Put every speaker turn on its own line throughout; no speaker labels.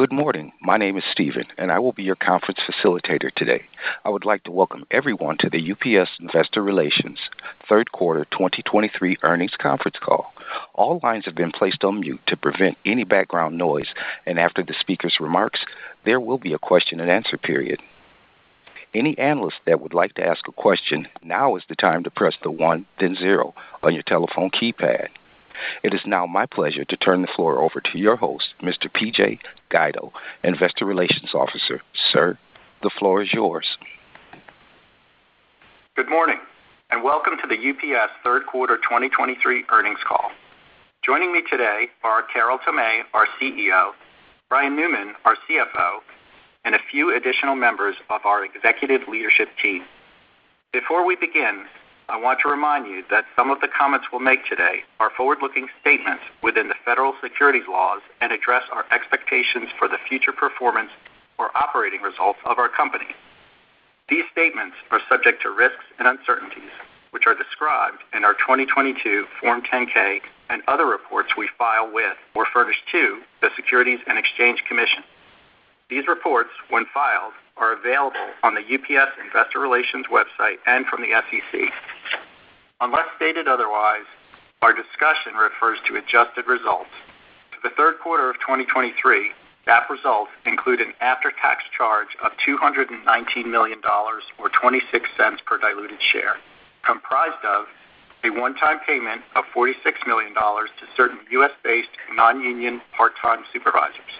Good morning. My name is Stephen, and I will be your conference facilitator today. I would like to welcome everyone to the UPS Investor Relations third quarter 2023 earnings conference call. All lines have been placed on mute to prevent any background noise, and after the speaker's remarks, there will be a question and answer period. Any analyst that would like to ask a question, now is the time to press the 1, then 0 on your telephone keypad. It is now my pleasure to turn the floor over to your host, Mr. PJ Guido, Investor Relations Officer. Sir, the floor is yours.
Good morning, and welcome to the UPS third quarter 2023 earnings call. Joining me today are Carol Tomé, our CEO, Brian Newman, our CFO, and a few additional members of our executive leadership team. Before we begin, I want to remind you that some of the comments we'll make today are forward-looking statements within the federal securities laws and address our expectations for the future performance or operating results of our company. These statements are subject to risks and uncertainties, which are described in our 2022 Form 10-K and other reports we file with or furnish to the Securities and Exchange Commission. These reports, when filed, are available on the UPS Investor Relations website and from the SEC. Unless stated otherwise, our discussion refers to adjusted results. For the third quarter of 2023, GAAP results include an after-tax charge of $219 million or 26 cents per diluted share, comprised of a one-time payment of $46 million to certain U.S.-based non-union part-time supervisors,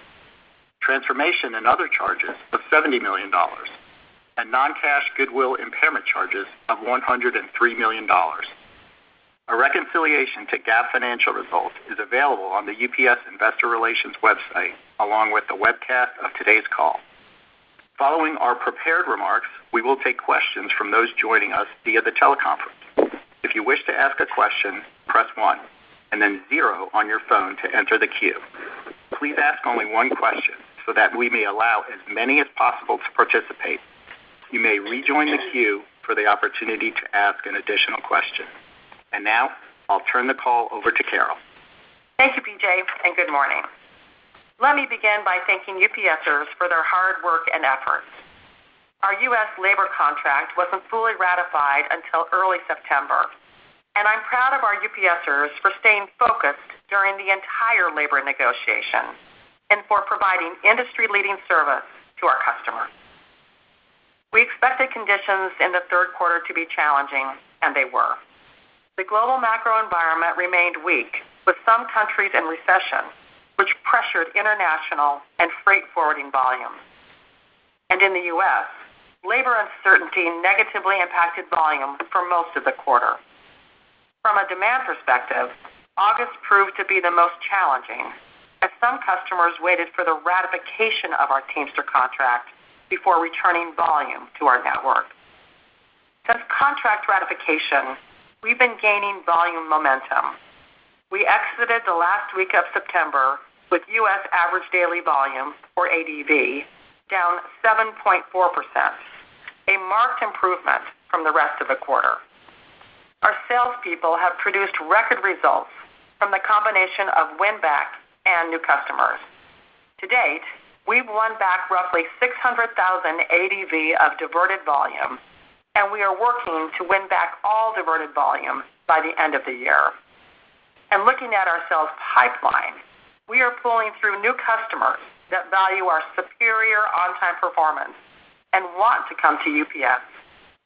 transformation and other charges of $70 million, and non-cash goodwill impairment charges of $103 million. A reconciliation to GAAP financial results is available on the UPS Investor Relations website, along with the webcast of today's call. Following our prepared remarks, we will take questions from those joining us via the teleconference. If you wish to ask a question, press 1, and then 0 on your phone to enter the queue. Please ask only one question, so that we may allow as many as possible to participate. You may rejoin the queue for the opportunity to ask an additional question. And now, I'll turn the call over to Carol.
Thank you, PJ, and good morning. Let me begin by thanking UPSers for their hard work and efforts. Our U.S. labor contract wasn't fully ratified until early September, and I'm proud of our UPSers for staying focused during the entire labor negotiation and for providing industry-leading service to our customers. We expected conditions in the third quarter to be challenging, and they were. The global macro environment remained weak, with some countries in recession, which pressured international and freight forwarding volumes. And in the U.S., labor uncertainty negatively impacted volume for most of the quarter. From a demand perspective, August proved to be the most challenging, as some customers waited for the ratification of our Teamster contract before returning volume to our network. Since contract ratification, we've been gaining volume momentum. We exited the last week of September with U.S. average daily volume, or ADV, down 7.4%, a marked improvement from the rest of the quarter. Our salespeople have produced record results from the combination of win-back and new customers. To date, we've won back roughly 600,000 ADV of diverted volume, and we are working to win back all diverted volume by the end of the year. And looking at our sales pipeline, we are pulling through new customers that value our superior on-time performance and want to come to UPS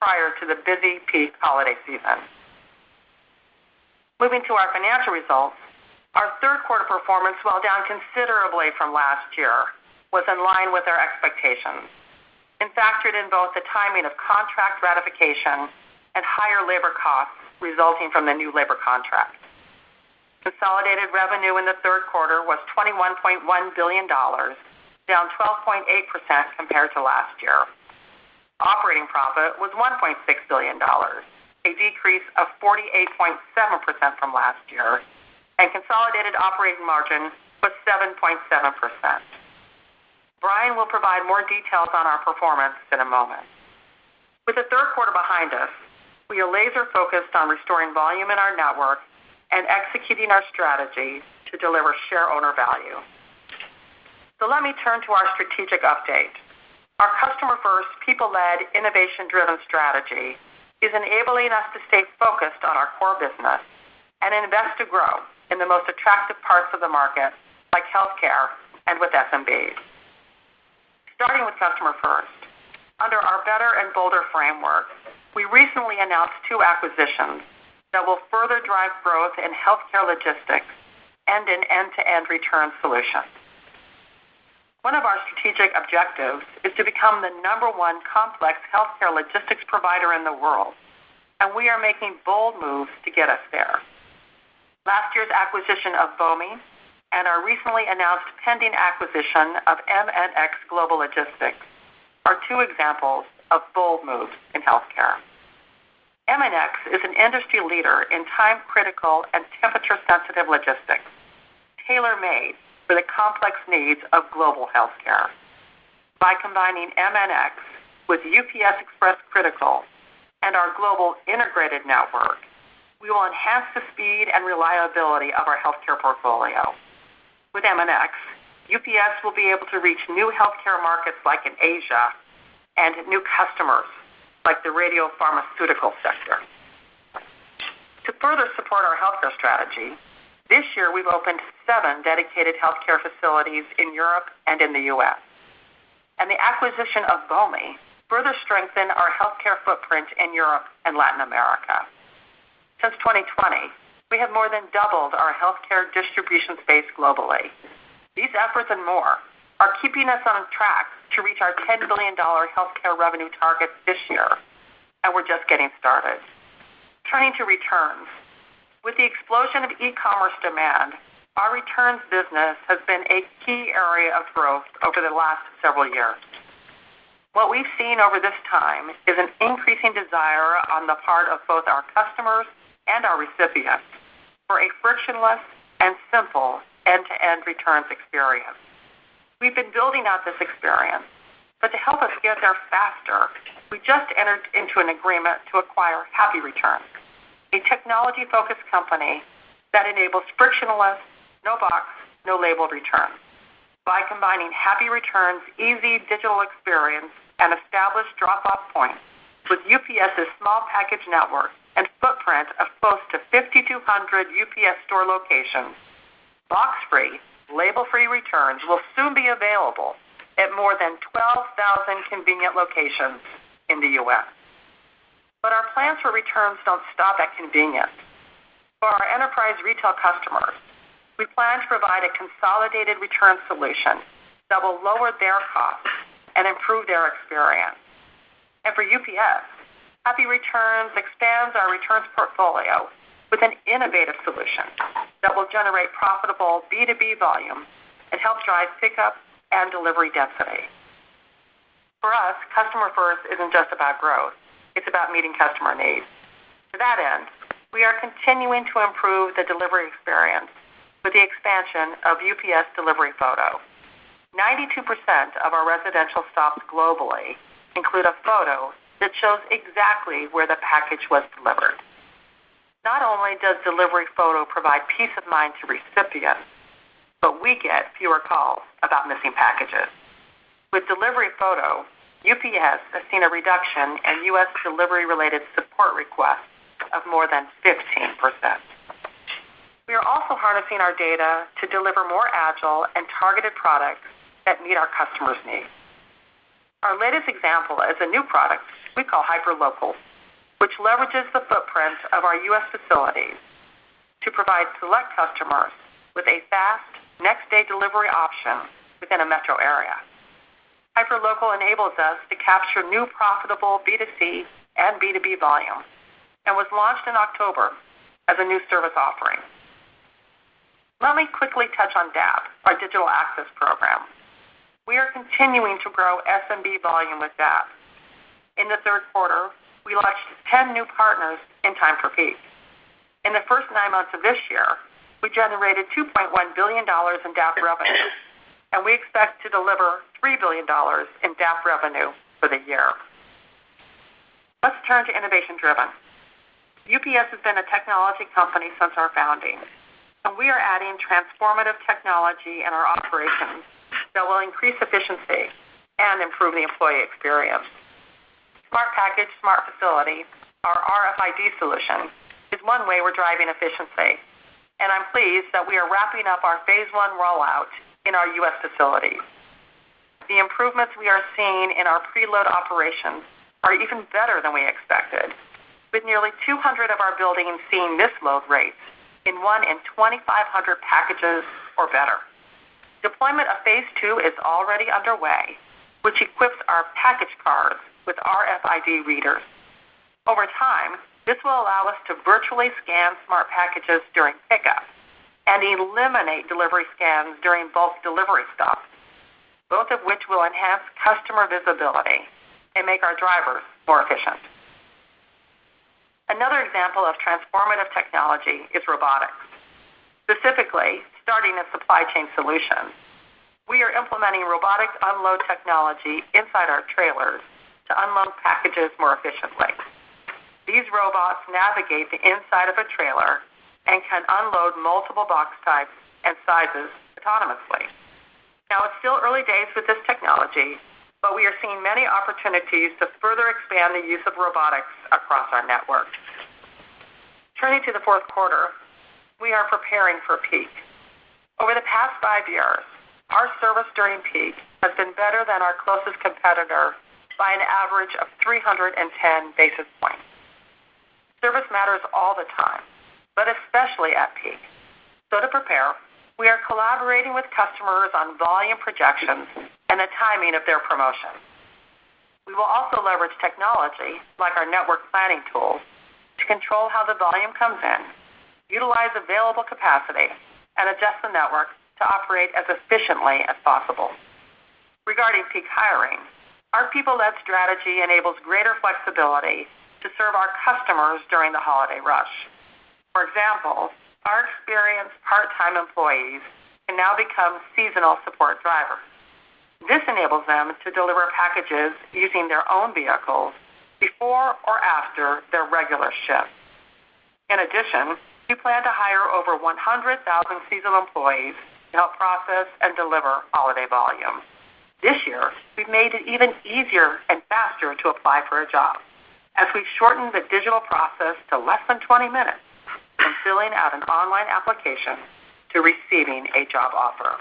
prior to the busy peak holiday season. Moving to our financial results, our third quarter performance, while down considerably from last year, was in line with our expectations and factored in both the timing of contract ratification and higher labor costs resulting from the new labor contract. Consolidated revenue in the third quarter was $21.1 billion, down 12.8% compared to last year. Operating profit was $1.6 billion, a decrease of 48.7% from last year, and consolidated operating margin was 7.7%. Brian will provide more details on our performance in a moment. With the third quarter behind us, we are laser focused on restoring volume in our network and executing our strategy to deliver share owner value. So let me turn to our strategic update. Our customer-first, people-led, innovation-driven strategy is enabling us to stay focused on our core business and invest to grow in the most attractive parts of the market, like healthcare and with SMBs. Starting with customer first, under our Better and Bolder framework, we recently announced 2 acquisitions that will further drive growth in healthcare logistics and in end-to-end return solutions. One of our strategic objectives is to become the #1 complex healthcare logistics provider in the world, and we are making bold moves to get us there. Last year's acquisition of BOMI and our recently announced pending acquisition of MNX Global Logistics are 2 examples of bold moves in healthcare. MNX is an industry leader in time-critical and temperature-sensitive logistics, tailor-made for the complex needs of global healthcare. By combining MNX with UPS Express Critical and our global integrated network, we will enhance the speed and reliability of our healthcare portfolio. With MNX, UPS will be able to reach new healthcare markets like in Asia and new customers like the radiopharmaceutical sector. To further support our healthcare strategy, this year we've opened 7 dedicated healthcare facilities in Europe and in the U.S. And the acquisition of BOMI further strengthened our healthcare footprint in Europe and Latin America. Since 2020, we have more than doubled our healthcare distribution space globally. These efforts and more are keeping us on track to reach our $10 billion healthcare revenue target this year, and we're just getting started. Turning to returns, with the explosion of e-commerce demand, our returns business has been a key area of growth over the last several years. What we've seen over this time is an increasing desire on the part of both our customers and our recipients for a frictionless and simple end-to-end returns experience. We've been building out this experience, but to help us get there faster, we just entered into an agreement to acquire Happy Returns, a technology-focused company that enables frictionless, no-box, no-label returns. By combining Happy Returns' easy digital experience and established drop-off points with UPS's small package network and footprint of close to 5,200 UPS store locations, box-free, label-free returns will soon be available at more than 12,000 convenient locations in the U.S. But our plans for returns don't stop at convenience. For our enterprise retail customers, we plan to provide a consolidated return solution that will lower their costs and improve their experience. And for UPS, Happy Returns expands our returns portfolio with an innovative solution that will generate profitable B2B volume and help drive pickup and delivery density. For us, customer first isn't just about growth. It's about meeting customer needs. To that end, we are continuing to improve the delivery experience with the expansion of UPS Delivery Photo. 92% of our residential stops globally include a photo that shows exactly where the package was delivered. Not only does Delivery Photo provide peace of mind to recipients, but we get fewer calls about missing packages. With Delivery Photo, UPS has seen a reduction in U.S. delivery-related support requests of more than 15%. We are also harnessing our data to deliver more agile and targeted products that meet our customers' needs. Our latest example is a new product we call Hyperlocal, which leverages the footprint of our U.S. facilities to provide select customers with a fast, next-day delivery option within a metro area. Hyperlocal enables us to capture new profitable B2C and B2B volume and was launched in October as a new service offering. Let me quickly touch on DAP, our Digital Access Program. We are continuing to grow SMB volume with DAP. In the third quarter, we launched 10 new partners in time for peak. In the first 9 months of this year, we generated $2.1 billion in DAP revenue, and we expect to deliver $3 billion in DAP revenue for the year. Let's turn to innovation-driven. UPS has been a technology company since our founding, and we are adding transformative technology in our operations that will increase efficiency and improve the employee experience. Smart Package, Smart Facility, our RFID solution, is one way we're driving efficiency, and I'm pleased that we are wrapping up our Phase 1 rollout in our U.S. facilities. The improvements we are seeing in our preload operations are even better than we expected, with nearly 200 of our buildings seeing misload rates in 1 in 2,500 packages or better. Deployment of Phase 2 is already underway, which equips our package cards with RFID readers. Over time, this will allow us to virtually scan smart packages during pickup and eliminate delivery scans during bulk delivery stops, both of which will enhance customer visibility and make our drivers more efficient. Another example of transformative technology is robotics. Specifically, starting in supply chain solutions, we are implementing robotic unload technology inside our trailers to unload packages more efficiently. These robots navigate the inside of a trailer and can unload multiple box types and sizes autonomously. Now, it's still early days with this technology, but we are seeing many opportunities to further expand the use of robotics across our network. Turning to the fourth quarter, we are preparing for peak. Over the past 5 years, our service during peak has been better than our closest competitor by an average of 310 basis points. Service matters all the time, but especially at peak. So to prepare, we are collaborating with customers on volume projections and the timing of their promotions. We will also leverage technology, like our network planning tools, to control how the volume comes in, utilize available capacity, and adjust the network to operate as efficiently as possible. Regarding peak hiring, our people-led strategy enables greater flexibility to serve our customers during the holiday rush. For example, our experienced part-time employees can now become seasonal support drivers. This enables them to deliver packages using their own vehicles before or after their regular shift. In addition, we plan to hire over 100,000 seasonal employees to help process and deliver holiday volume. This year, we've made it even easier and faster to apply for a job, as we've shortened the digital process to less than 20 minutes from filling out an online application to receiving a job offer.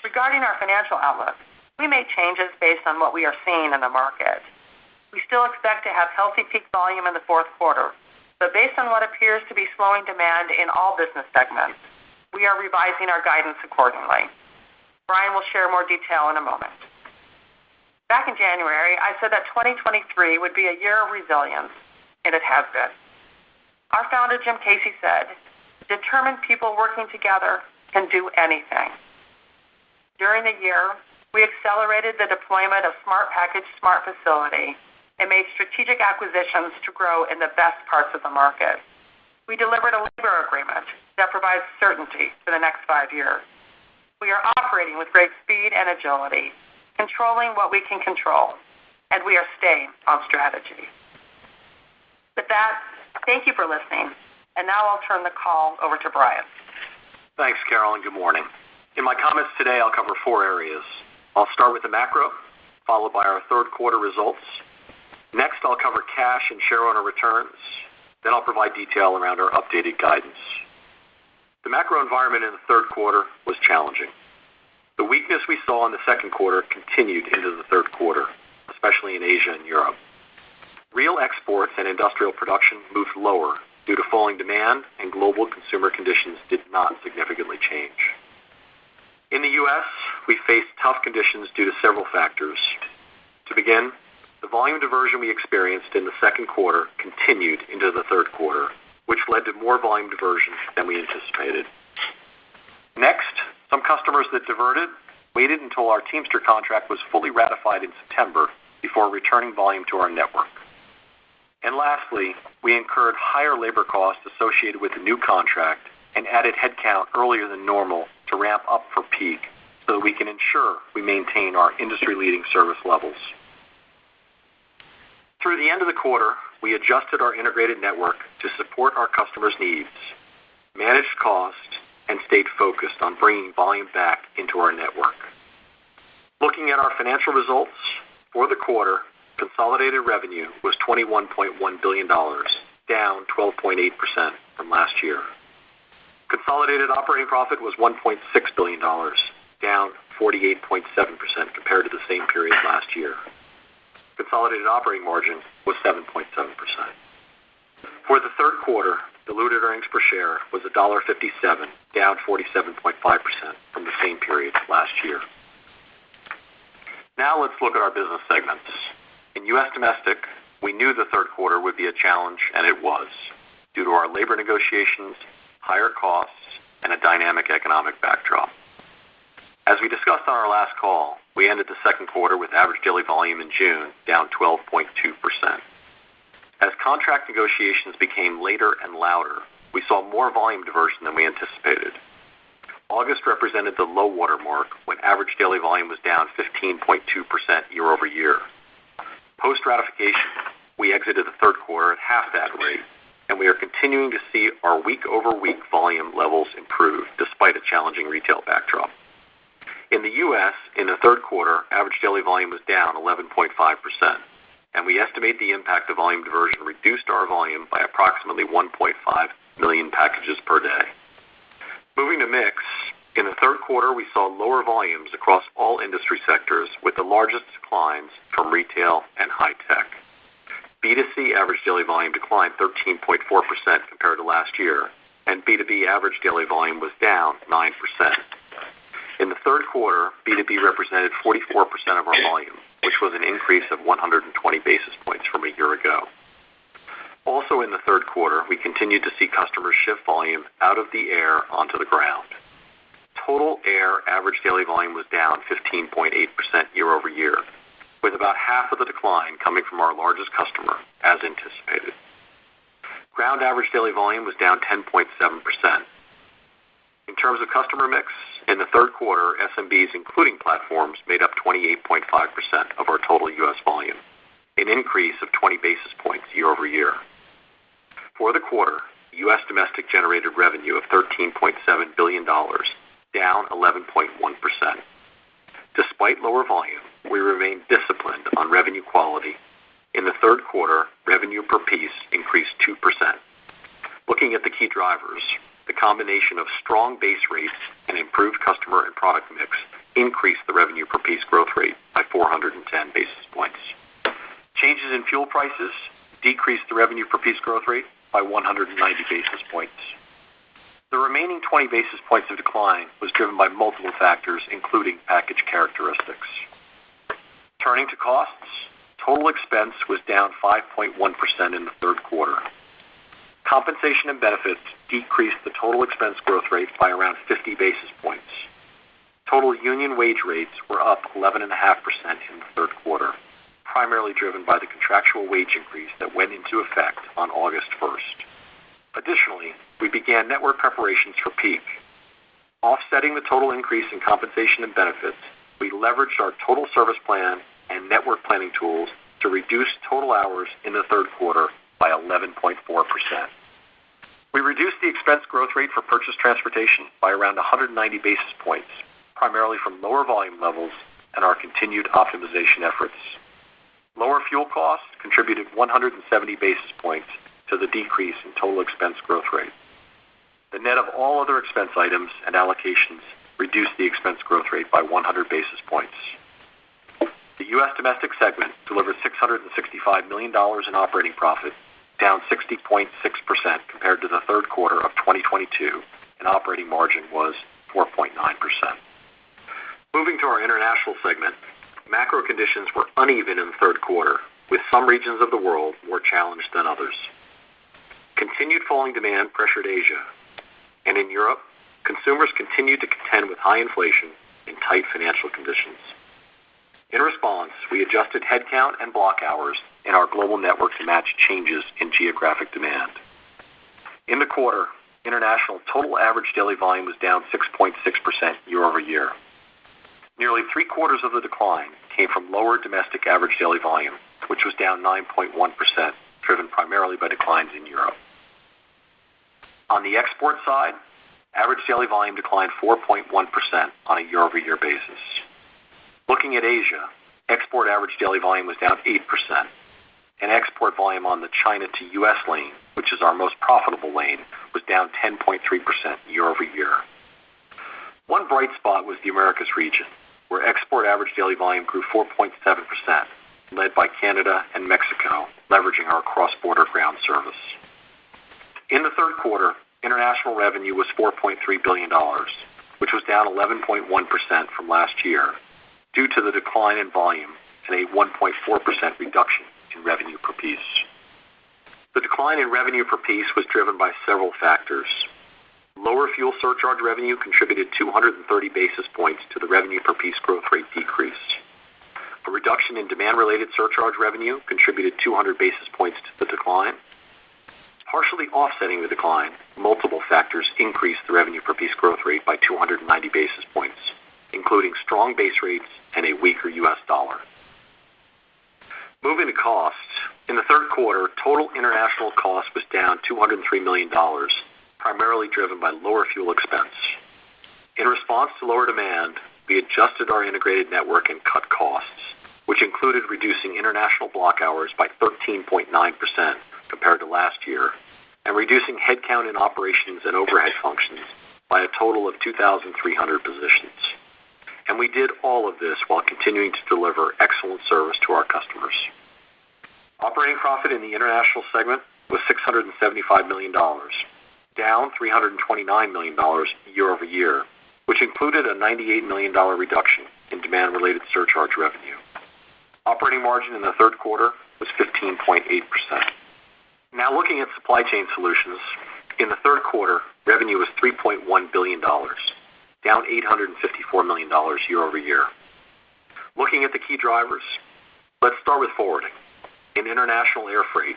Regarding our financial outlook, we made changes based on what we are seeing in the market. We still expect to have healthy peak volume in the fourth quarter, but based on what appears to be slowing demand in all business segments, we are revising our guidance accordingly. Brian will share more detail in a moment. Back in January, I said that 2023 would be a year of resilience, and it has been. Our founder, Jim Casey, said, "Determined people working together can do anything." During the year, we accelerated the deployment of Smart Package, Smart Facility, and made strategic acquisitions to grow in the best parts of the market. We delivered a labor agreement that provides certainty for the next 5 years. We are operating with great speed and agility, controlling what we can control, and we are staying on strategy. With that, thank you for listening, and now I'll turn the call over to Brian.
Thanks, Carol, and good morning. In my comments today, I'll cover 4 areas. I'll start with the macro, followed by our third quarter results. Next, I'll cover cash and shareowner returns. Then I'll provide detail around our updated guidance. The macro environment in the third quarter was challenging. The weakness we saw in the second quarter continued into the third quarter, especially in Asia and Europe. Real exports and industrial production moved lower due to falling demand, and global consumer conditions did not significantly change. In the U.S., we faced tough conditions due to several factors. To begin, the volume diversion we experienced in the second quarter continued into the third quarter, which led to more volume diversion than we anticipated. Next, some customers that diverted waited until our Teamster contract was fully ratified in September before returning volume to our network. And lastly, we incurred higher labor costs associated with the new contract and added headcount earlier than normal to ramp up for peak so that we can ensure we maintain our industry-leading service levels. Through the end of the quarter, we adjusted our integrated network to support our customers' needs, managed costs, and stayed focused on bringing volume back into our network. Looking at our financial results, for the quarter, consolidated revenue was $21.1 billion, down 12.8% from last year. Consolidated operating profit was $1.6 billion, down 48.7% compared to the same period last year. Consolidated operating margin was 7.7%. For the third quarter, diluted earnings per share was $1.57, down 47.5% from the same period last year. Now let's look at our business segments. In U.S. domestic, we knew the third quarter would be a challenge, and it was, due to our labor negotiations, higher costs, and a dynamic economic backdrop. As we discussed on our last call, we ended the second quarter with average daily volume in June down 12.2%. As contract negotiations became later and louder, we saw more volume diversion than we anticipated. August represented the low water mark when average daily volume was down 15.2% year over year. Post-ratification, we exited the third quarter at half that rate, and we are continuing to see our week-over-week volume levels improve despite a challenging retail backdrop. In the U.S., in the third quarter, average daily volume was down 11.5%, and we estimate the impact of volume diversion reduced our volume by approximately 1.5 million packages per day. Moving to mix, in the third quarter, we saw lower volumes across all industry sectors, with the largest declines from retail and high-tech. B2C average daily volume declined 13.4% compared to last year, and B2B average daily volume was down 9%. In the third quarter, B2B represented 44% of our volume, which was an increase of 120 basis points from a year ago. Also in the third quarter, we continued to see customers shift volume out of the air onto the ground. Total air average daily volume was down 15.8% year over year, with about half of the decline coming from our largest customer, as anticipated. Ground average daily volume was down 10.7%. In terms of customer mix, in the third quarter, SMBs, including platforms, made up 28.5% of our total U.S. volume, an increase of 20 basis points year over year. For the quarter, U.S. domestic generated revenue of $13.7 billion, down 11.1%. Despite lower volume, we remained disciplined on revenue quality. In the third quarter, revenue per piece increased 2%. Looking at the key drivers, the combination of strong base rates and improved customer and product mix increased the revenue per piece growth rate by 410 basis points. Changes in fuel prices decreased the revenue per piece growth rate by 190 basis points. The remaining 20 basis points of decline was driven by multiple factors, including package characteristics. Turning to costs, total expense was down 5.1% in the third quarter. Compensation and benefits decreased the total expense growth rate by around 50 basis points. Total union wage rates were up 11.5% in the third quarter, primarily driven by the contractual wage increase that went into effect on August 1st. Additionally, we began network preparations for peak. Offsetting the total increase in compensation and benefits, we leveraged our total service plan and network planning tools to reduce total hours in the third quarter by 11.4%. We reduced the expense growth rate for purchased transportation by around 190 basis points, primarily from lower volume levels and our continued optimization efforts. Lower fuel costs contributed 170 basis points to the decrease in total expense growth rate. The net of all other expense items and allocations reduced the expense growth rate by 100 basis points. The U.S. domestic segment delivered $665 million in operating profit, down 60.6% compared to the third quarter of 2022, and operating margin was 4.9%. Moving to our international segment, macro conditions were uneven in the third quarter, with some regions of the world more challenged than others. Continued falling demand pressured Asia, and in Europe, consumers continued to contend with high inflation and tight financial conditions. In response, we adjusted headcount and block hours in our global network to match changes in geographic demand. In the quarter, international total average daily volume was down 6.6% year over year. Nearly three-quarters of the decline came from lower domestic average daily volume, which was down 9.1%, driven primarily by declines in Europe. On the export side, average daily volume declined 4.1% on a year-over-year basis. Looking at Asia, export average daily volume was down 8%, and export volume on the China to U.S. lane, which is our most profitable lane, was down 10.3% year over year. One bright spot was the Americas region, where export average daily volume grew 4.7%, led by Canada and Mexico, leveraging our cross-border ground service. In the third quarter, international revenue was $4.3 billion, which was down 11.1% from last year due to the decline in volume and a 1.4% reduction in revenue per piece. The decline in revenue per piece was driven by several factors. Lower fuel surcharge revenue contributed 230 basis points to the revenue per piece growth rate decrease. A reduction in demand-related surcharge revenue contributed 200 basis points to the decline. Partially offsetting the decline, multiple factors increased the revenue per piece growth rate by 290 basis points, including strong base rates and a weaker U.S. dollar. Moving to costs, in the third quarter, total international cost was down $203 million, primarily driven by lower fuel expense. In response to lower demand, we adjusted our integrated network and cut costs, which included reducing international block hours by 13.9% compared to last year, and reducing headcount in operations and overhead functions by a total of 2,300 positions. And we did all of this while continuing to deliver excellent service to our customers. Operating profit in the international segment was $675 million, down $329 million year over year, which included a $98 million reduction in demand-related surcharge revenue. Operating margin in the third quarter was 15.8%. Now looking at supply chain solutions, in the third quarter, revenue was $3.1 billion, down $854 million year over year. Looking at the key drivers, let's start with forwarding. In international air freight,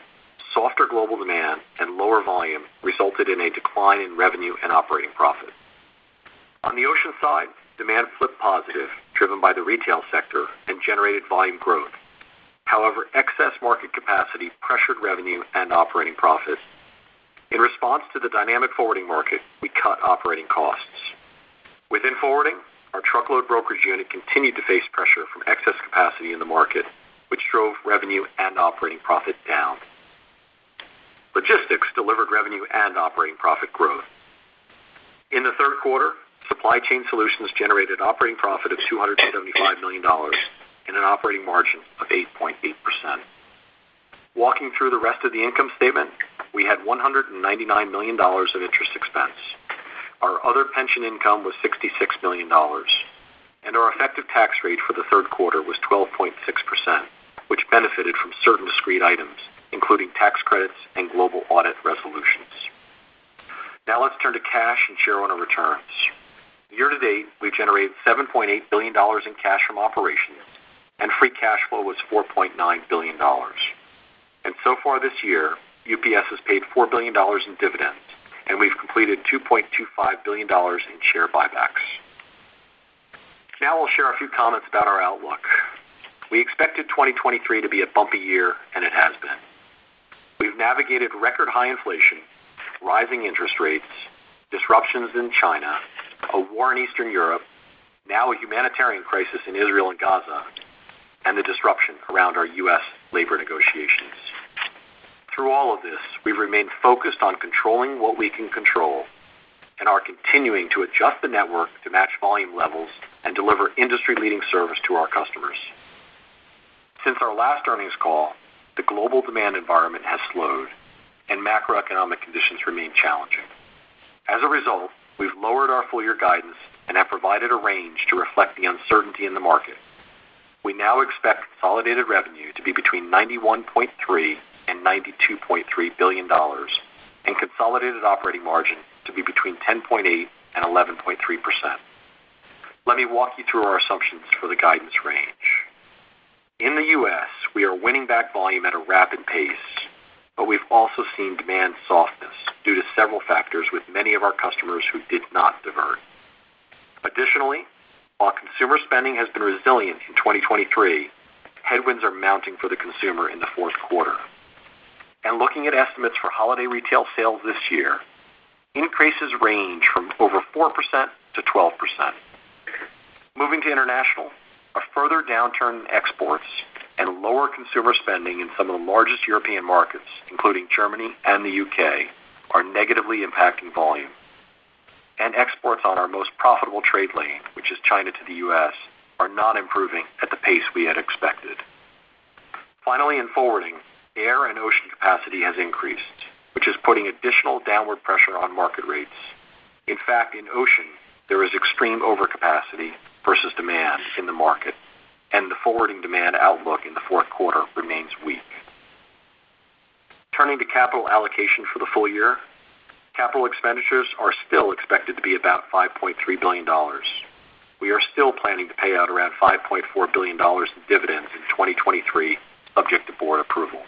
softer global demand and lower volume resulted in a decline in revenue and operating profit. On the ocean side, demand flipped positive, driven by the retail sector, and generated volume growth. However, excess market capacity pressured revenue and operating profit. In response to the dynamic forwarding market, we cut operating costs. Within forwarding, our truckload brokerage unit continued to face pressure from excess capacity in the market, which drove revenue and operating profit down. Logistics delivered revenue and operating profit growth. In the third quarter, Supply Chain Solutions generated operating profit of $275 million and an operating margin of 8.8%. Walking through the rest of the income statement, we had $199 million of interest expense. Our other pension income was $66 million, and our effective tax rate for the third quarter was 12.6%, which benefited from certain discrete items, including tax credits and global audit resolutions. Now let's turn to cash and shareowner returns. Year to date, we've generated $7.8 billion in cash from operations, and free cash flow was $4.9 billion. And so far this year, UPS has paid $4 billion in dividends, and we've completed $2.25 billion in share buybacks. Now I'll share a few comments about our outlook. We expected 2023 to be a bumpy year, and it has been. We've navigated record high inflation, rising interest rates, disruptions in China, a war in Eastern Europe, now a humanitarian crisis in Israel and Gaza, and the disruption around our U.S. labor negotiations. Through all of this, we've remained focused on controlling what we can control and are continuing to adjust the network to match volume levels and deliver industry-leading service to our customers. Since our last earnings call, the global demand environment has slowed and macroeconomic conditions remain challenging. As a result, we've lowered our full-year guidance and have provided a range to reflect the uncertainty in the market. We now expect consolidated revenue to be between $91.3 and $92.3 billion, and consolidated operating margin to be between 10.8 and 11.3%. Let me walk you through our assumptions for the guidance range. In the U.S., we are winning back volume at a rapid pace, but we've also seen demand softness due to several factors with many of our customers who did not divert. Additionally, while consumer spending has been resilient in 2023, headwinds are mounting for the consumer in the fourth quarter. And looking at estimates for holiday retail sales this year, increases range from over 4% to 12%. Moving to international, A further downturn in exports and lower consumer spending in some of the largest European markets, including Germany and the UK, are negatively impacting volume. And exports on our most profitable trade lane, which is China to the U.S., are not improving at the pace we had expected. Finally, in forwarding, air and ocean capacity has increased, which is putting additional downward pressure on market rates. In fact, in ocean, there is extreme overcapacity versus demand in the market, and the forwarding demand outlook in the fourth quarter remains weak. Turning to capital allocation for the full year, capital expenditures are still expected to be about $5.3 billion. We are still planning to pay out around $5.4 billion in dividends in 2023, subject to board approval.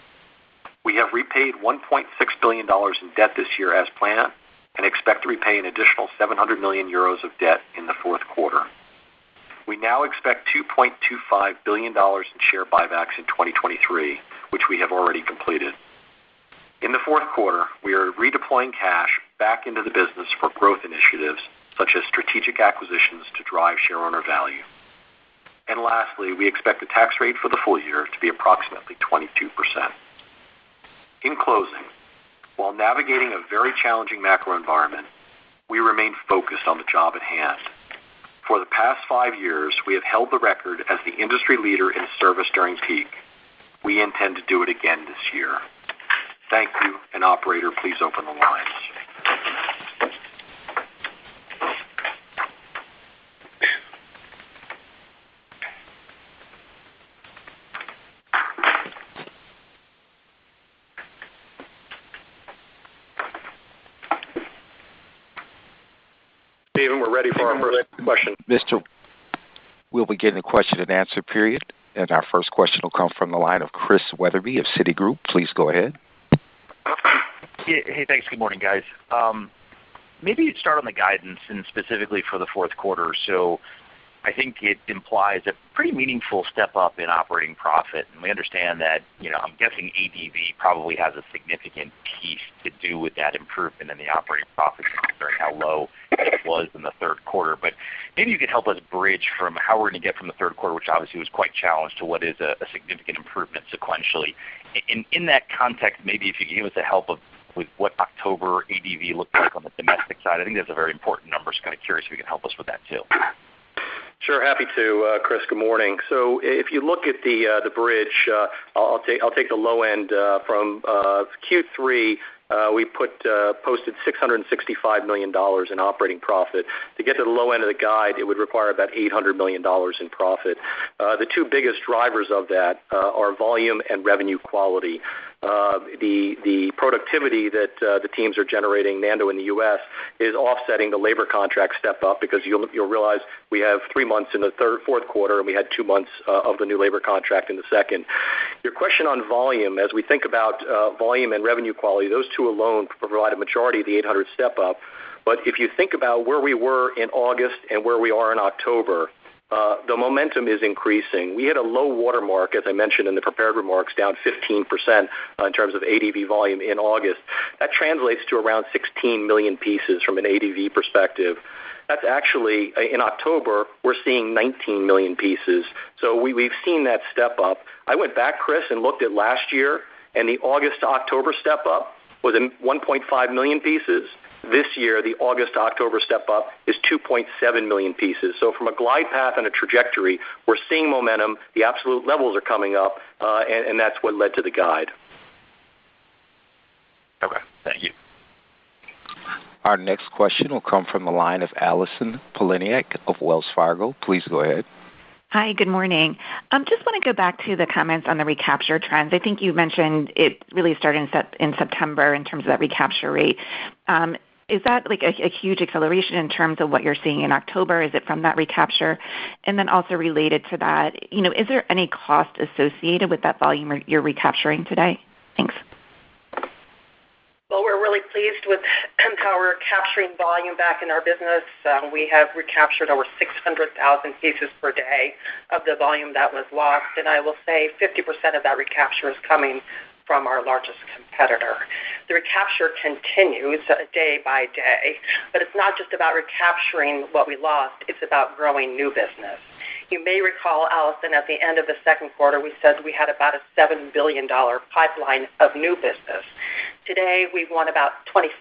We have repaid $1.6 billion in debt this year as planned and expect to repay an additional 700 million euros of debt in the fourth quarter. We now expect $2.25 billion in share buybacks in 2023, which we have already completed. In the fourth quarter, we are redeploying cash back into the business for growth initiatives, such as strategic acquisitions to drive shareowner value. And lastly, we expect the tax rate for the full year to be approximately 22%. In closing, while navigating a very challenging macro environment, we remain focused on the job at hand. For the past 5 years, we have held the record as the industry leader in service during peak. We intend to do it again this year. Thank you, and operator, please open the lines. Stephen, we're ready for our first question.
We'll begin the question and answer period, and our first question will come from the line of Chris Wetherbee of Citigroup. Please go ahead.
Hey, thanks. Good morning, guys. Maybe you'd start on the guidance and specifically for the fourth quarter. So I think it implies a pretty meaningful step up in operating profit. And we understand that, I'm guessing ADV probably has a significant piece to do with that improvement in the operating profit, considering how low it was in the third quarter. But maybe you could help us bridge from how we're going to get from the third quarter, which obviously was quite challenged, to what is a significant improvement sequentially. In that context, maybe if you could give us a help with what October ADV looked like on the domestic side. I think that's a very important number. So kind of curious if you can help us with that too.
Sure, happy to, Chris. Good morning. So if you look at the bridge, I'll take the low end from Q3. We posted $665 million in operating profit. To get to the low end of the guide, it would require about $800 million in profit. The two biggest drivers of that are volume and revenue quality. The productivity that the teams are generating, Nando in the U.S., is offsetting the labor contract step up, because you'll realize we have 3 months in the fourth quarter, and we had 2 months of the new labor contract in the second. Your question on volume, as we think about volume and revenue quality, those two alone provide a majority of the 800 step up. But if you think about where we were in August and where we are in October, the momentum is increasing. We had a low watermark, as I mentioned in the prepared remarks, down 15% in terms of ADV volume in August. That translates to around 16 million pieces from an ADV perspective. That's actually, in October, we're seeing 19 million pieces. So we've seen that step up. I went back, Chris, and looked at last year, and the August to October step up was 1.5 million pieces. This year, the August to October step up is 2.7 million pieces. So from a glide path and a trajectory, we're seeing momentum. The absolute levels are coming up, and that's what led to the guide.
Okay, thank you.
Our next question will come from the line of Allison Poliniak of Wells Fargo. Please go ahead.
Hi, good morning. Just want to go back to the comments on the recapture trends. I think you mentioned it really started in September in terms of that recapture rate. Is that like a huge acceleration in terms of what you're seeing in October? Is it from that recapture? And then also related to that, is there any cost associated with that volume you're recapturing today? Thanks.
Well, we're really pleased with how we're capturing volume back in our business. We have recaptured over 600,000 pieces per day of the volume that was lost. And I will say 50% of that recapture is coming from our largest competitor. The recapture continues day by day, but it's not just about recapturing what we lost. It's about growing new business. You may recall, Allison, at the end of the second quarter, we said we had about a $7 billion pipeline of new business. Today, we've won about 25%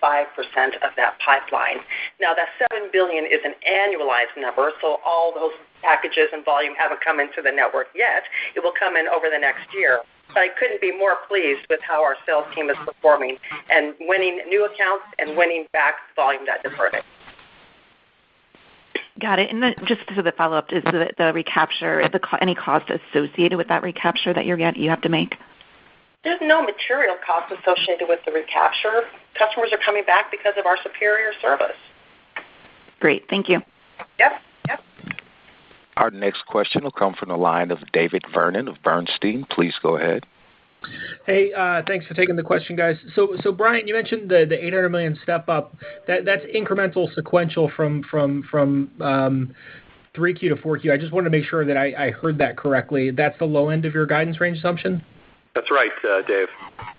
of that pipeline. Now, that $7 billion is an annualized number, so all those packages and volume haven't come into the network yet. It will come in over the next year. But I couldn't be more pleased with how our sales team is performing and winning new accounts and winning back volume that deferred.
Got it. And then just to the follow-up, is the recapture, any cost associated with that recapture that you have to make?
There's no material cost associated with the recapture. Customers are coming back because of our superior service.
Great. Thank you.
Yep.
Our next question will come from the line of David Vernon of Bernstein. Please go ahead.
Hey, thanks for taking the question, guys. So Brian, you mentioned the $800 million step up. That's incremental sequential from 3Q to 4Q. I just wanted to make sure that I heard that correctly. That's the low end of your guidance range assumption?
That's right, Dave.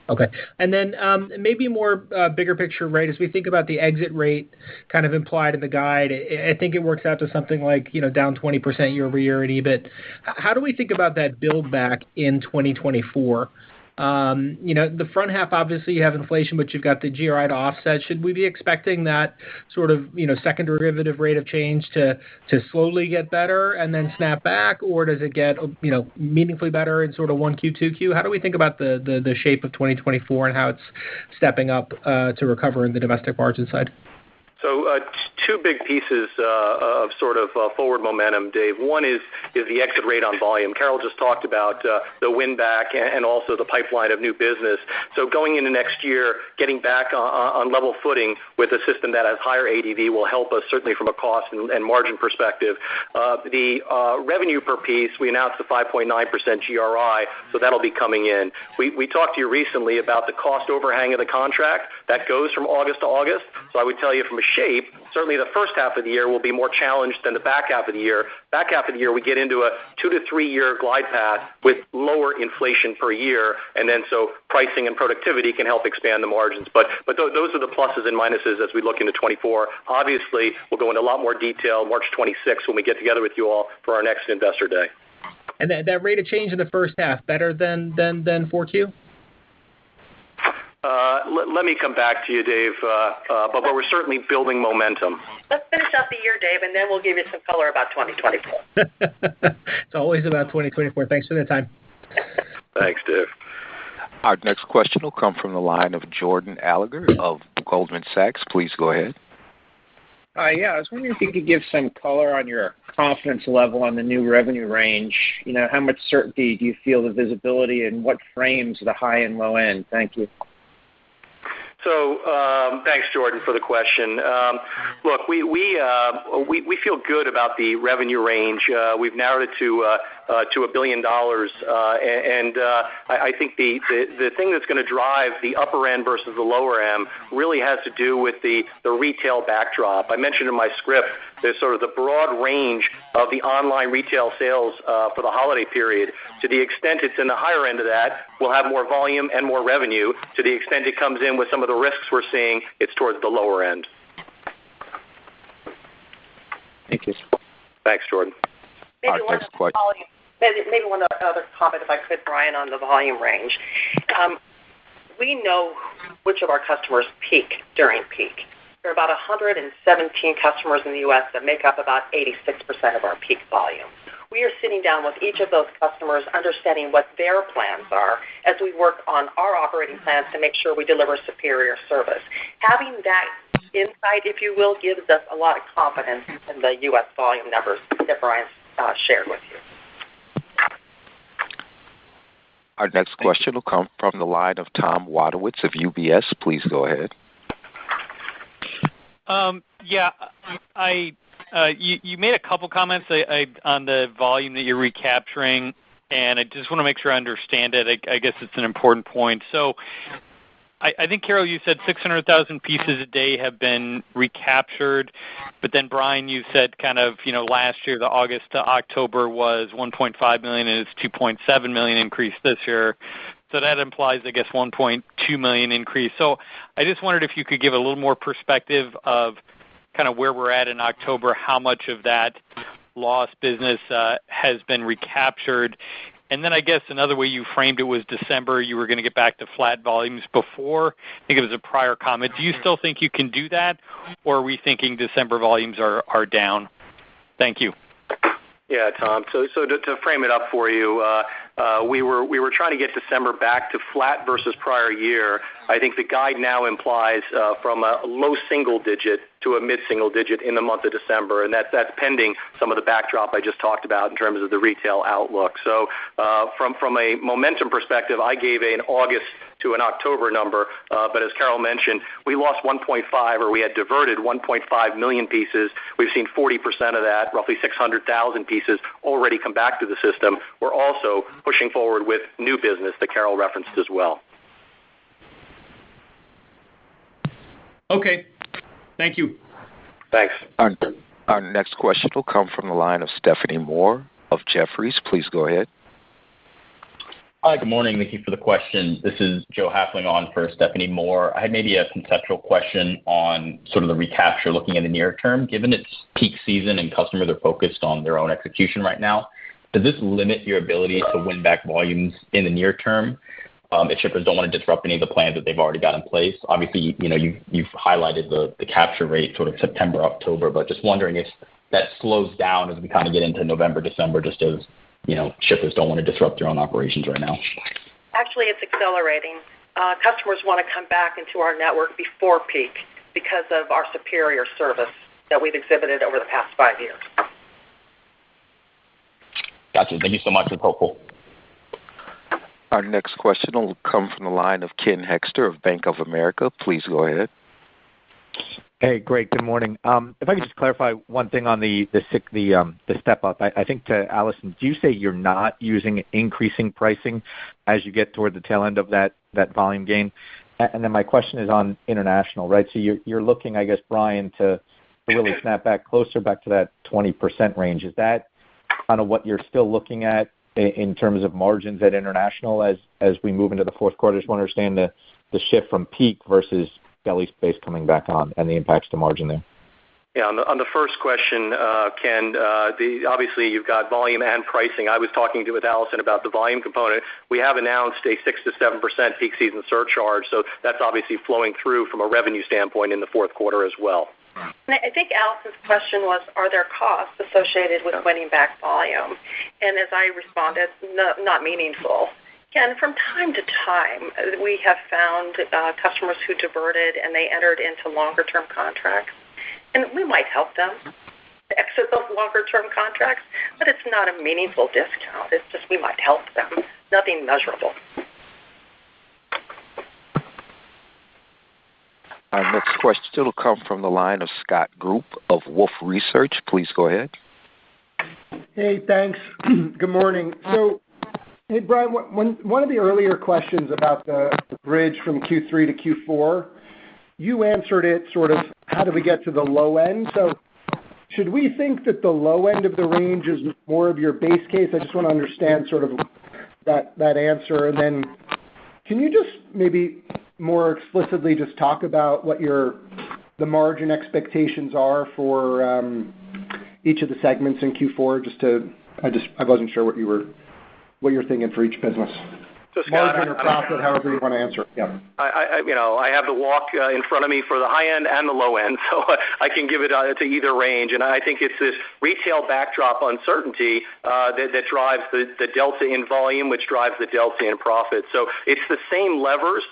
Okay. And then maybe more bigger picture, right, as we think about the exit rate kind of implied in the guide, I think it works out to something like, down 20% year over year in EBIT. How do we think about that build back in 2024? The front half, obviously, you have inflation, but you've got the GRI to offset. Should we be expecting that sort of, second derivative rate of change to slowly get better and then snap back, or does it get, meaningfully better in sort of 1Q, 2Q? How do we think about the shape of 2024 and how it's stepping up to recover in the domestic margin side?
So two big pieces of sort of forward momentum, Dave. One is the exit rate on volume. Carol just talked about the win back and also the pipeline of new business. So going into next year, getting back on level footing with a system that has higher ADV will help us certainly from a cost and margin perspective. The revenue per piece, we announced the 5.9% GRI, so that'll be coming in. We talked to you recently about the cost overhang of the contract. That goes from August to August. So I would tell you from a shape, certainly the first half of the year will be more challenged than the back half of the year. Back half of the year, we get into a 2 to 3 year glide path with lower inflation per year, and then so pricing and productivity can help expand the margins. But those are the pluses and minuses as we look into 24. Obviously, we'll go into a lot more detail March 26th when we get together with you all for our next Investor Day.
And that rate of change in the first half, better than 4Q?
Let me come back to you, Dave, but we're certainly building momentum.
Let's finish up the year, Dave, and then we'll give you some color about 2024.
It's always about 2024. Thanks for the time.
Thanks, Dave.
Our next question will come from the line of Jordan Alliger of Goldman Sachs. Please go ahead.
Yeah, I was wondering if you could give some color on your confidence level on the new revenue range. How much certainty do you feel the visibility and what frames the high and low end? Thank you.
So thanks, Jordan, for the question. Look, we feel good about the revenue range. We've narrowed it to $1 billion, and I think the thing that's going to drive the upper end versus the lower end really has to do with the retail backdrop. I mentioned in my script there's sort of the broad range of the online retail sales for the holiday period. To the extent it's in the higher end of that, we'll have more volume and more revenue. To the extent it comes in with some of the risks we're seeing, it's towards the lower end.
Thank you.
Thanks, Jordan.
Maybe one other comment, if I could, Brian, on the volume range. We know which of our customers peak during peak. There are about 117 customers in the U.S. that make up about 86% of our peak volume. We are sitting down with each of those customers, understanding what their plans are as we work on our operating plans to make sure we deliver superior service. Having that insight, if you will, gives us a lot of confidence in the U.S. volume numbers that Brian shared with you.
Our next question will come from the line of Tom Wadewitz of UBS. Please go ahead.
You made a couple comments on the volume that you're recapturing, and I just want to make sure I understand it. I guess it's an important point. So I think, Carol, you said 600,000 pieces a day have been recaptured, but then, Brian, you said kind of, last year, the August to October was 1.5 million, and it's 2.7 million increase this year. So that implies, I guess, 1.2 million increase. So I just wondered if you could give a little more perspective of kind of where we're at in October, how much of that lost business has been recaptured? And then I guess another way you framed it was December, you were going to get back to flat volumes before. I think it was a prior comment. Do you still think you can do that, or are we thinking December volumes are down? Thank you.
Yeah, Tom. So to frame it up for you, we were trying to get December back to flat versus prior year. I think the guide now implies from a low single digit to a mid-single digit in the month of December, and that's pending some of the backdrop I just talked about in terms of the retail outlook. So from a momentum perspective, I gave an August to an October number, but as Carol mentioned, we lost 1.5, or we had diverted 1.5 million pieces. We've seen 40% of that, roughly 600,000 pieces, already come back to the system. We're also pushing forward with new business that Carol referenced as well.
Okay. Thank you.
Thanks.
Our next question will come from the line of Stephanie Moore of Jefferies. Please go ahead.
Hi, good morning. Thank you for the question. This is Joe Hafling on for Stephanie Moore. I had maybe a conceptual question on sort of the recapture looking in the near term. Given it's peak season and customers are focused on their own execution right now, does this limit your ability to win back volumes in the near term if shippers don't want to disrupt any of the plans that they've already got in place? Obviously, you've highlighted the capture rate sort of September, October, but just wondering if that slows down as we kind of get into November, December, just as shippers don't want to disrupt their own operations right now.
Actually, it's accelerating. Customers want to come back into our network before peak because of our superior service that we've exhibited over the past 5 years.
Gotcha. Thank you so much. It's helpful.
Our next question will come from the line of Ken Hoexter of Bank of America. Please go ahead.
Hey, great. Good morning. If I could just clarify one thing on the step up. I think to Allison, do you say you're not using increasing pricing as you get toward the tail end of that volume gain? And then my question is on international, right? So you're looking, I guess, Brian, to really snap back closer back to that 20% range. Is that kind of what you're still looking at in terms of margins at international as we move into the fourth quarter? I just want to understand the shift from peak versus belly space coming back on and the impacts to margin there.
Yeah, on the first question, Ken, obviously you've got volume and pricing. I was talking with Allison about the volume component. We have announced a 6 to 7% peak season surcharge, so that's obviously flowing through from a revenue standpoint in the fourth quarter as well.
I think Allison's question was, are there costs associated with winning back volume? And as I responded, no, not meaningful. Ken, from time to time, we have found customers who diverted and they entered into longer-term contracts. And we might help them exit those longer-term contracts, but it's not a meaningful discount. It's just we might help them. Nothing measurable.
Our next question will come from the line of Scott Group of Wolfe Research. Please go ahead.
Hey, thanks. Good morning. So, hey, Brian, one of the earlier questions about the bridge from Q3 to Q4, you answered it sort of, how do we get to the low end? So should we think that the low end of the range is more of your base case? I just want to understand sort of that answer. And then can you just maybe more explicitly just talk about what the margin expectations are for each of the segments in Q4? I wasn't sure what you're thinking for each business.
So Scott,
margin or profit, however you want to answer. Yeah.
I have the walk in front of me for the high end and the low end, so I can give it to either range. And I think it's this retail backdrop uncertainty that drives the delta in volume, which drives the delta in profit. So it's the same levers.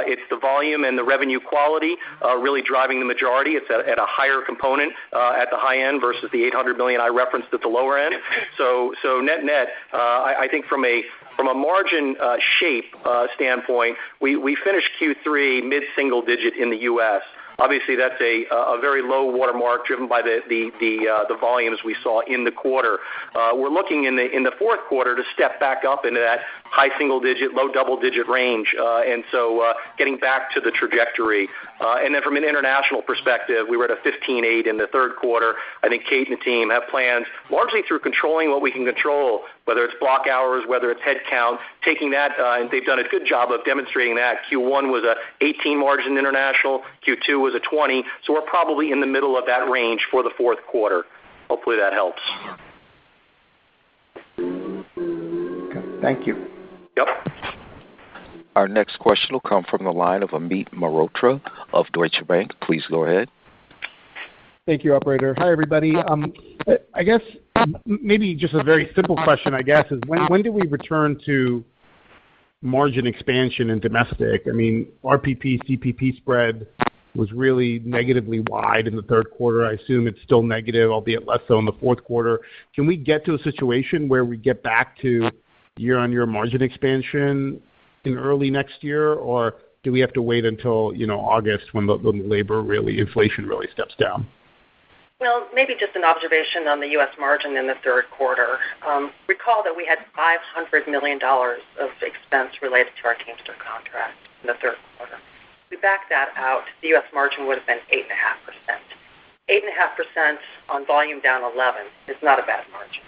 It's the volume and the revenue quality really driving the majority. It's at a higher component at the high end versus the $800 million I referenced at the lower end. So net, I think from a margin shape standpoint, we finished Q3 mid-single digit in the U.S. Obviously, that's a very low watermark driven by the volumes we saw in the quarter. We're looking in the fourth quarter to step back up into that high single digit, low double digit range, and so getting back to the trajectory. And then from an international perspective, we were at a 15.8 in the third quarter. I think Kate and the team have plans largely through controlling what we can control, whether it's block hours, whether it's head count, taking that, and they've done a good job of demonstrating that. Q1 was a 18 margin international, Q2 was a 20, so we're probably in the middle of that range for the fourth quarter. Hopefully that helps.
Thank you.
Yep.
Our next question will come from the line of Amit Mehrotra of Deutsche Bank. Please go ahead.
Thank you, operator. Hi, everybody. I guess maybe just a very simple question, I guess, is when do we return to margin expansion in domestic? I mean, RPP, CPP spread was really negatively wide in the third quarter. I assume it's still negative, albeit less so in the fourth quarter. Can we get to a situation where we get back to year-on-year margin expansion in early next year, or do we have to wait until August when the labor inflation really steps down?
Well, maybe just an observation on the U.S. margin in the third quarter. Recall that we had $500 million of expense related to our Teamster contract in the third quarter. We back that out, the U.S. margin would have been 8.5%. 8.5% on volume down 11 is not a bad margin.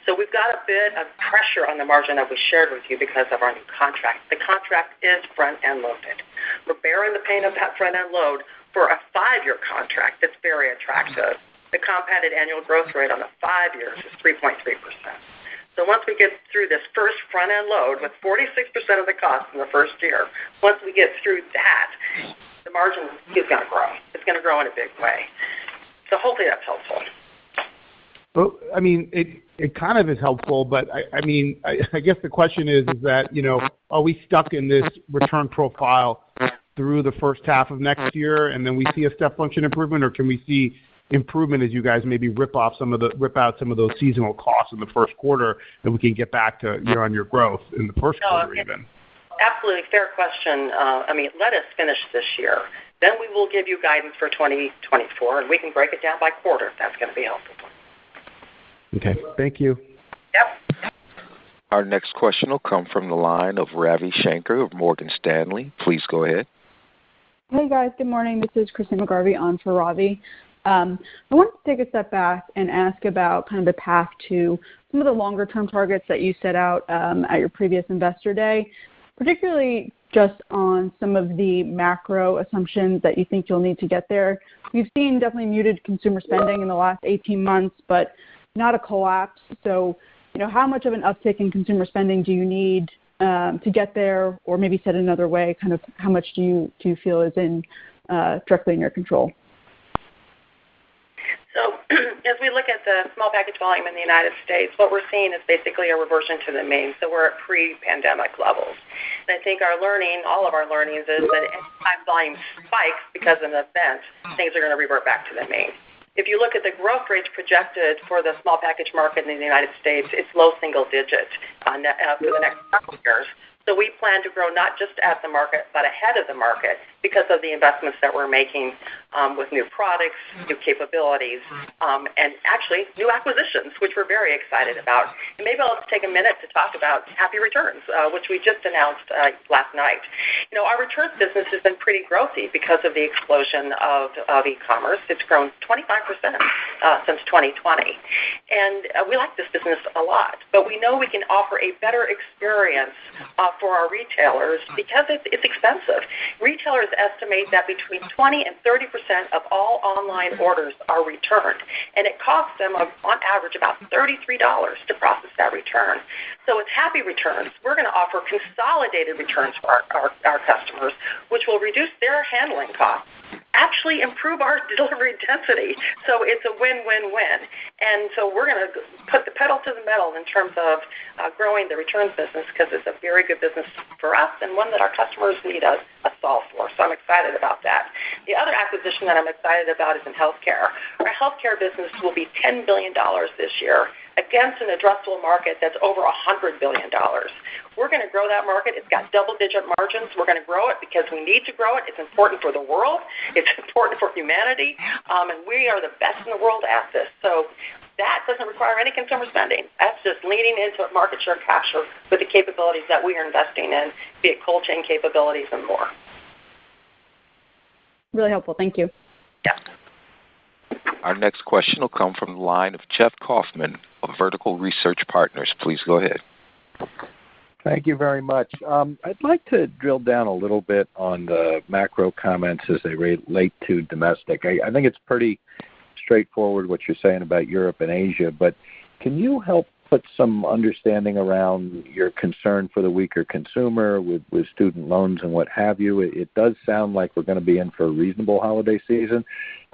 So we've got a bit of pressure on the margin that we shared with you because of our new contract. The contract is front-end loaded. We're bearing the pain of that front-end load for a 5-year contract that's very attractive. The compounded annual growth rate on the 5 years is 3.3%. So once we get through this first front-end load with 46% of the cost in the first year, once we get through that, the margin is going to grow. It's going to grow in a big way. So hopefully that's helpful.
Well, I mean, it kind of is helpful, but I guess the question is that, are we stuck in this return profile through the first half of next year and then we see a step function improvement, or can we see improvement as you guys maybe rip out some of those seasonal costs in the first quarter, and we can get back to year-on-year growth in the first quarter even?
Absolutely fair question. Let us finish this year. Then we will give you guidance for 2024, and we can break it down by quarter if that's going to be helpful.
Okay, thank you.
Yep.
Our next question will come from the line of Ravi Shanker of Morgan Stanley. Please go ahead.
Hey, guys. Good morning. This is Christina McGarvey on for Ravi. I wanted to take a step back and ask about kind of the path to some of the longer-term targets that you set out at your previous Investor Day, particularly just on some of the macro assumptions that you think you'll need to get there. We've seen definitely muted consumer spending in the last 18 months, but not a collapse. So, how much of an uptick in consumer spending do you need to get there, or maybe said another way, kind of how much do you feel is directly in your control?
So as we look at the small package volume in the United States, what we're seeing is basically a reversion to the mean. So we're at pre-pandemic levels. And I think all of our learnings is that anytime volume spikes because of an event, things are going to revert back to the mean. If you look at the growth rates projected for the small package market in the United States, it's low single digit for the next couple of years. So we plan to grow not just at the market, but ahead of the market because of the investments that we're making with new products, new capabilities, and actually new acquisitions, which we're very excited about. And maybe I'll take a minute to talk about Happy Returns, which we just announced last night. Our returns business has been pretty growthy because of the explosion of e-commerce. It's grown 25% since 2020. And we like this business a lot, but we know we can offer a better experience for our retailers because it's expensive. Retailers estimate that between 20 and 30% of all online orders are returned, and it costs them on average about $33 to process that return. So with Happy Returns, we're going to offer consolidated returns for our customers, which will reduce their handling costs, actually improve our delivery density. So it's a win-win-win. And so we're going to put the pedal to the metal in terms of growing the returns business because it's a very good business for us and one that our customers need a solve for. So I'm excited about that. The other acquisition that I'm excited about is in healthcare. Our healthcare business will be $10 billion this year against an addressable market that's over $100 billion. We're going to grow that market. It's got double-digit margins. We're going to grow it because we need to grow it. It's important for the world. It's important for humanity. And we are the best in the world at this. So that doesn't require any consumer spending. That's just leaning into market share capture with the capabilities that we are investing in, be it cold chain capabilities and more.
Really helpful. Thank you.
Yeah.
Our next question will come from the line of Jeff Kauffman of Vertical Research Partners. Please go ahead.
Thank you very much. I'd like to drill down a little bit on the macro comments as they relate to domestic. I think it's pretty straightforward what you're saying about Europe and Asia, but can you help put some understanding around your concern for the weaker consumer with student loans and what have you. It does sound like we're going to be in for a reasonable holiday season.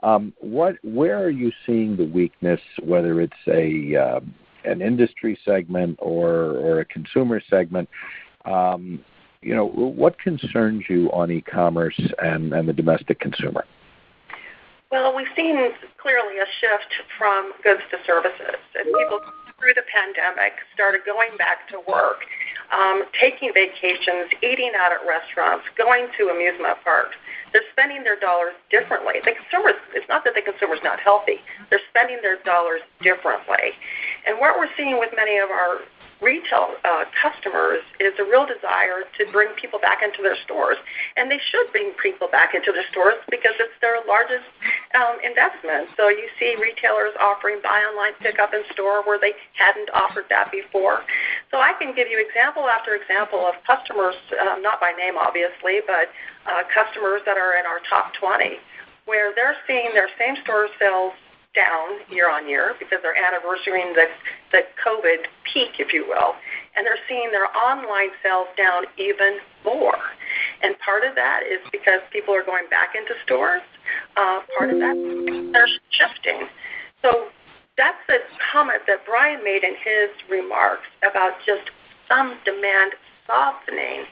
Where are you seeing the weakness, whether it's an industry segment or a consumer segment? What concerns you on e-commerce and the domestic consumer?
Well, we've seen clearly a shift from goods to services. As people through the pandemic started going back to work, taking vacations, eating out at restaurants, going to amusement parks. They're spending their dollars differently. It's not that the consumer's not healthy. They're spending their dollars differently. And what we're seeing with many of our retail customers is a real desire to bring people back into their stores. And they should bring people back into their stores because it's their largest investment. So you see retailers offering buy online, pick up in store where they hadn't offered that before. So I can give you example after example of customers, not by name obviously, but customers that are in our top 20, where they're seeing their same-store sales down year on year because they're anniversarying the COVID peak, if you will, and they're seeing their online sales down even more. And part of that is because people are going back into stores. Part of that is they're shifting. So that's the comment that Brian made in his remarks about just some demand softening,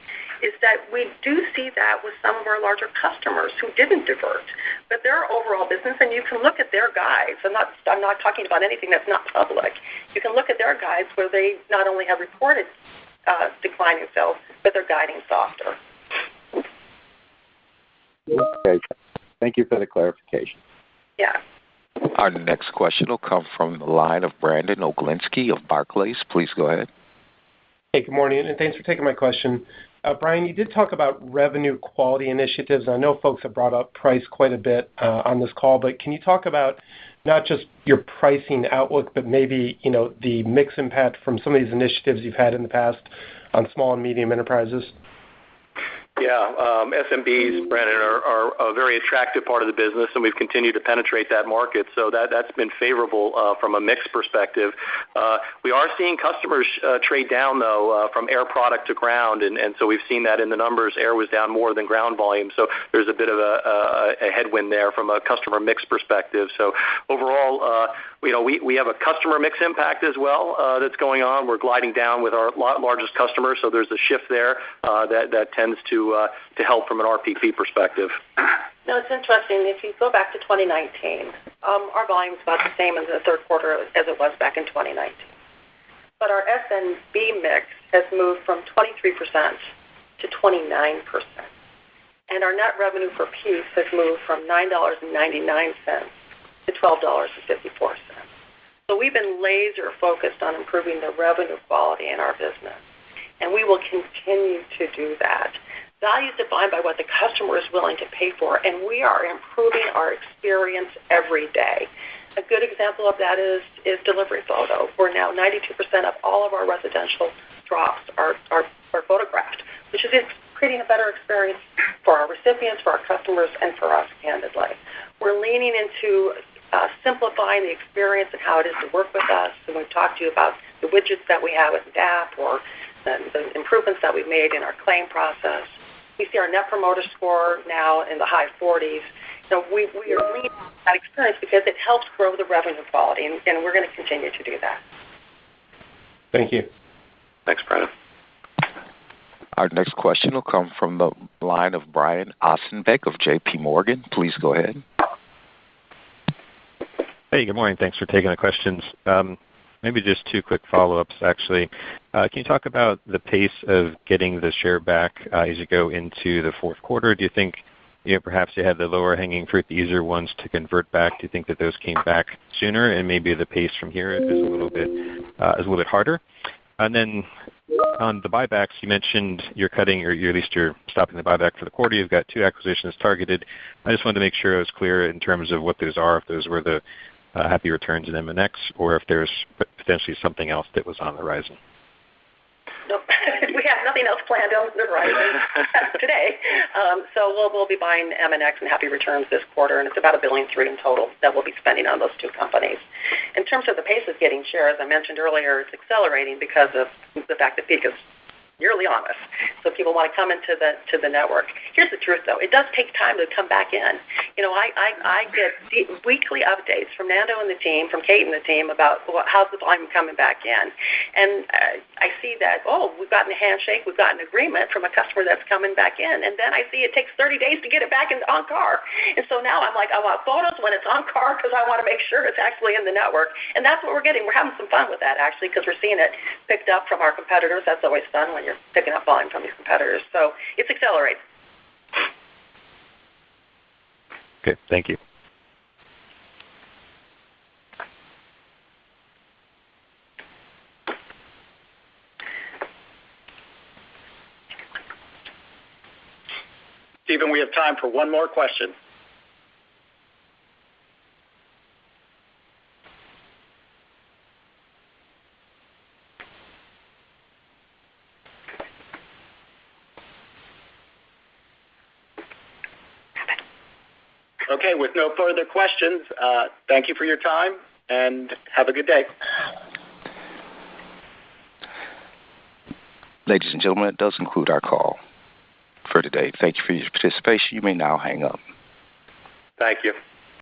is that we do see that with some of our larger customers who didn't divert. But their overall business, and you can look at their guides. I'm not talking about anything that's not public. You can look at their guides where they not only have reported declining sales, but they're guiding softer.
Okay. Thank you for the clarification.
Yeah.
Our next question will come from the line of Brandon Oglinski of Barclays. Please go ahead.
Hey, good morning, and thanks for taking my question. Brian, you did talk about revenue quality initiatives. I know folks have brought up price quite a bit on this call, but can you talk about not just your pricing outlook, but maybe the mix impact from some of these initiatives you've had in the past on small and medium enterprises?
Yeah, SMBs, Brandon, are a very attractive part of the business, and we've continued to penetrate that market. So that's been favorable from a mix perspective. We are seeing customers trade down, though, from air product to ground, and so we've seen that in the numbers. Air was down more than ground volume, so there's a bit of a headwind there from a customer mix perspective. So overall, we have a customer mix impact as well that's going on. We're gliding down with our largest customers, so there's a shift there that tends to help from an RPP perspective.
No, it's interesting. If you go back to 2019, our volume is about the same in the third quarter as it was back in 2019. But our SMB mix has moved from 23% to 29%. And our net revenue per piece has moved from $9.99 to $12.54. So we've been laser focused on improving the revenue quality in our business, and we will continue to do that. Value is defined by what the customer is willing to pay for, and we are improving our experience every day. A good example of that is delivery photo, where now 92% of all of our residential drops are photographed, which is creating a better experience for our recipients, for our customers, and for us, candidly. We're leaning into simplifying the experience and how it is to work with us, and we've talked to you about the widgets that we have with DAP or the improvements that we've made in our claim process. We see our Net Promoter Score now in the high 40s. So we are leaning on that experience because it helps grow the revenue quality, and we're going to continue to do that.
Thank you.
Thanks, Brandon.
Our next question will come from the line of Brian Ossenbeck of J.P. Morgan. Please go ahead.
Hey, good morning. Thanks for taking the questions. Maybe just two quick follow-ups, actually. Can you talk about the pace of getting the share back as you go into the fourth quarter? Do you think perhaps you had the lower-hanging fruit, the easier ones to convert back? Do you think that those came back sooner, and maybe the pace from here is a little bit harder? And then on the buybacks, you mentioned you're cutting, or at least you're stopping the buyback for the quarter. You've got 2 acquisitions targeted. I just wanted to make sure I was clear in terms of what those are, if those were the happy returns in MNX, or if there's potentially something else that was on the horizon.
Nope. We have nothing else planned on the horizon today. So we'll be buying MNX and Happy Returns this quarter, and it's about $1.3 billion in total that we'll be spending on those two companies. In terms of the pace of getting share, as I mentioned earlier, it's accelerating because of the fact that peak is nearly on us. So people want to come into the network. Here's the truth, though. It does take time to come back in. I get weekly updates from Nando and the team, from Kate and the team about how's the volume coming back in. And I see that, we've gotten a handshake, we've gotten an agreement from a customer that's coming back in. And then I see it takes 30 days to get it back on car. And so now I'm like, I want photos when it's on car because I want to make sure it's actually in the network. And that's what we're getting. We're having some fun with that, actually, because we're seeing it picked up from our competitors. That's always fun when you're picking up volume from these competitors. So it's accelerating.
Okay, thank you.
Stephen, we have time for one more question. Okay, with no further questions, thank you for your time and have a good day.
Ladies and gentlemen, that does conclude our call for today. Thank you for your participation. You may now hang up.
Thank you.